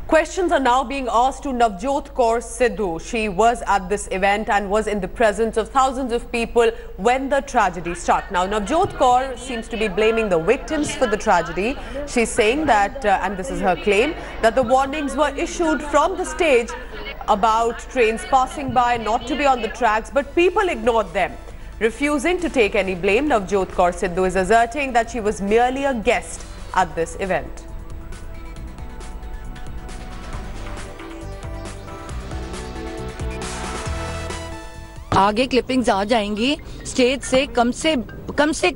Questions are now being asked to Navjot Kaur Sidhu. She was at this event and was in the presence of thousands of people when the tragedy struck. Now, Navjot Kaur seems to be blaming the victims for the tragedy. She's saying that, and this is her claim, that the warnings were issued from the stage about trains passing by, not to be on the tracks, but people ignored them. Refusing to take any blame, Navjot Kaur Sidhu is asserting that she was merely a guest at this event. आगे clippings आ जाएंगी। Stage से कम से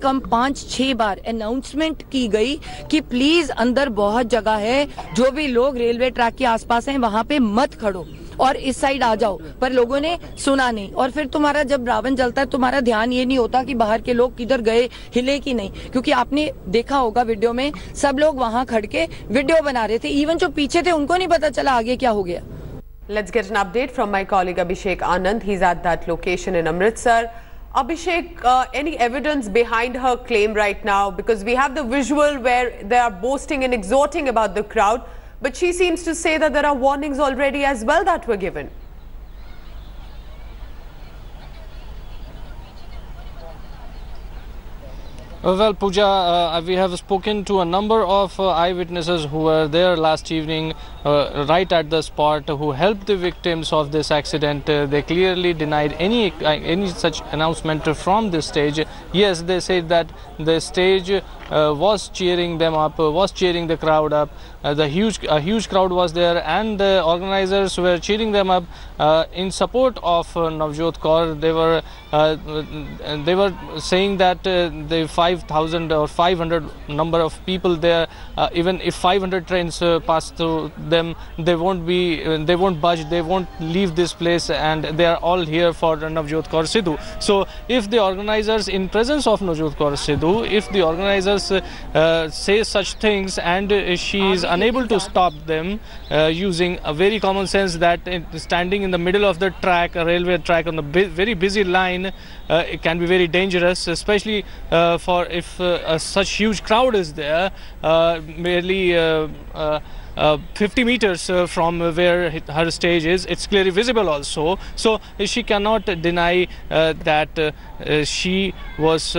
कम 5-6 बार announcement की गई कि please अंदर बहुत जगह है, जो भी लोग रेलवे ट्रैक के आसपास हैं वहां पे मत खड़ो और इस साइड आ जाओ, पर लोगों ने सुना नहीं। और फिर तुम्हारा जब रावण जलता है तुम्हारा ध्यान ये नहीं होता कि बाहर के लोग किधर गए, हिले कि नहीं, क्योंकि आपने देखा होगा वीडियो में सब लोग वहां खड़ के वीडियो बना रहे थे। इवन जो पीछे थे उनको नहीं पता चला आगे क्या हो गया। Let's get an update from my colleague Abhishek Anand. He's at that location in Amritsar. Abhishek, any evidence behind her claim right now? Because we have the visual where they are boasting and exhorting about the crowd, but she seems to say that there are warnings already as well that were given. Well, Pooja, we have spoken to a number of eyewitnesses who were there last evening, right at the spot, who helped the victims of this accident. They clearly denied any such announcement from the stage. Yes, they said that the stage was cheering them up, was cheering the crowd up. A huge crowd was there, and the organizers were cheering them up in support of Navjot Kaur. They were saying that the 5,000 or 500 number of people there, even if 500 trains pass through them, they won't budge, they won't leave this place, and they are all here for Navjot Kaur Sidhu. So if the organizers, in presence of Navjot Kaur Sidhu, if the organizers say such things and she is unable to stop them using a very common sense that standing in the middle of the track, a railway track on the very busy line, it can be very dangerous, especially for if such huge crowd is there, merely 50 meters from where her stage is. It's clearly visible also. So she cannot deny that she was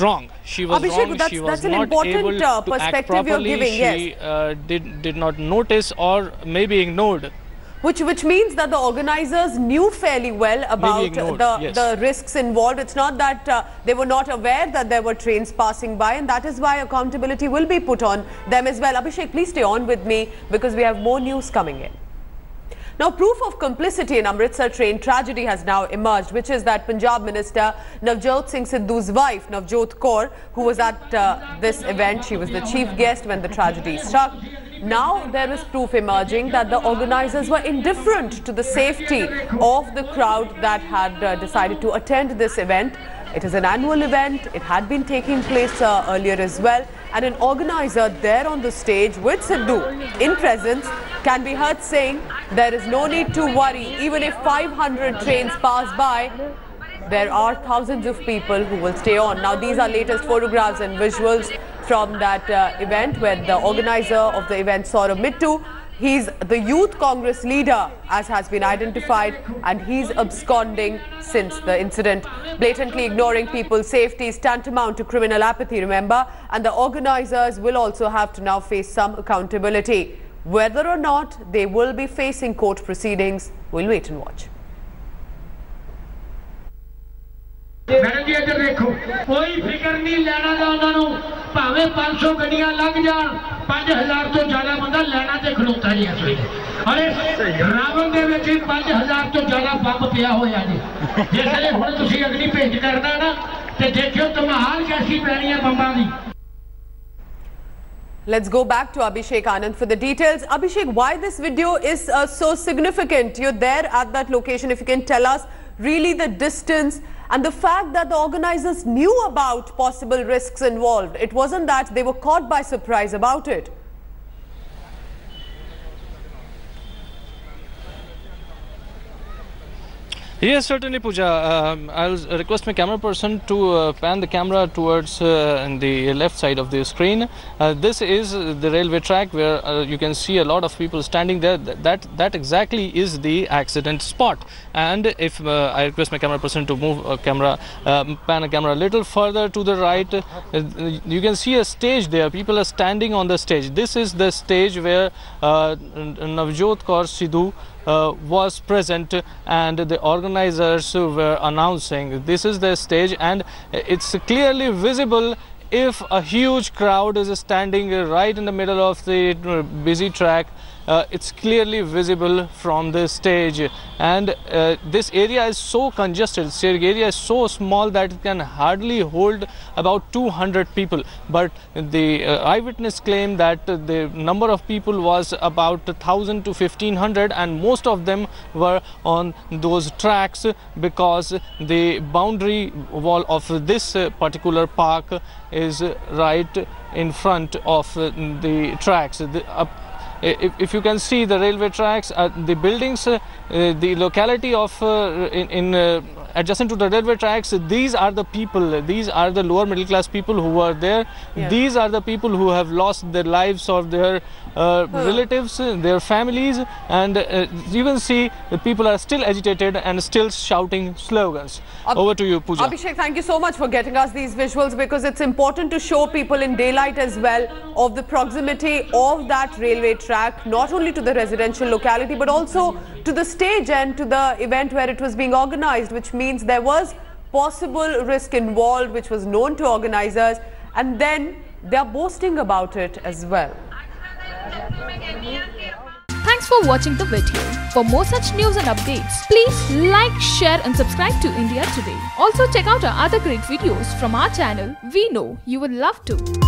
wrong. She was Abhishek, wrong. That's she was an not important able to act properly. You're giving, she did not notice or maybe ignored. Which means that the organizers knew fairly well about the risks involved. It's not that they were not aware that there were trains passing by, and that is why accountability will be put on them as well. Abhishek, please stay on with me because we have more news coming in. Now, proof of complicity in Amritsar train tragedy has now emerged, which is that Punjab Minister Navjot Singh Sidhu's wife, Navjot Kaur, who was at this event, she was the chief guest when the tragedy struck. Now there is proof emerging that the organizers were indifferent to the safety of the crowd that had decided to attend this event. It is an annual event. It had been taking place earlier as well. And an organizer there on the stage with Sidhu in presence can be heard saying there is no need to worry. Even if 500 trains pass by, there are thousands of people who will stay on. Now, these are latest photographs and visuals from that event where the organizer of the event, Saurabh Mittu, he's the Youth Congress leader, as has been identified, and he's absconding since the incident. Blatantly ignoring people's safety is tantamount to criminal apathy, remember, and the organizers will also have to now face some accountability. Whether or not they will be facing court proceedings, we'll wait and watch. Madam जी इधर देखो, कोई फिक्र नहीं लेना दा उन्होंने, भावे 500 गड्डियां लग जान, 5000 तो ज्यादा बंदा लेना ते खलोता नहीं है सही। अरे रावण दे विच 5000 तो ज्यादा बंब पिया होया जी। जिसले हुण तुसीं अगली भेंट करना ना ते देखियो धमाल कैसी पैनी है बंबां दी। Let's go back to Abhishek Anand for the details. Abhishek, why this video is so significant? You're there at that location. If you can tell us really the distance and the fact that the organizers knew about possible risks involved. It wasn't that they were caught by surprise about it. Yes, certainly, Pooja. I'll request my camera person to pan the camera towards the left side of the screen. This is the railway track where you can see a lot of people standing there. That exactly is the accident spot. And if I request my camera person to move pan a camera a little further to the right, you can see a stage there. People are standing on the stage. This is the stage where Navjot Kaur Sidhu was present, and the organizers were announcing this is the stage, and it's clearly visible if a huge crowd is standing right in the middle of the busy track. It's clearly visible from the stage, and this area is so congested, this area is so small that it can hardly hold about 200 people, but the eyewitness claimed that the number of people was about 1,000 to 1,500, and most of them were on those tracks because the boundary wall of this particular park is right in front of the tracks. If you can see the railway tracks, the buildings, the locality of adjacent to the railway tracks, these are the people, these are the lower middle class people who are there. Yeah. These are the people who have lost their lives or their relatives, their families, and you can see the people are still agitated and still shouting slogans. Over to you, Pooja. Abhishek, thank you so much for getting us these visuals, because it's important to show people in daylight as well of the proximity of that railway track, not only to the residential locality but also to the stage and to the event where it was being organized, which means there was possible risk involved, which was known to organizers, and then they are boasting about it as well. Thanks for watching the video. For more such news and updates, please like, share and subscribe to India Today. Also check out our other great videos from our channel. We know you will love to.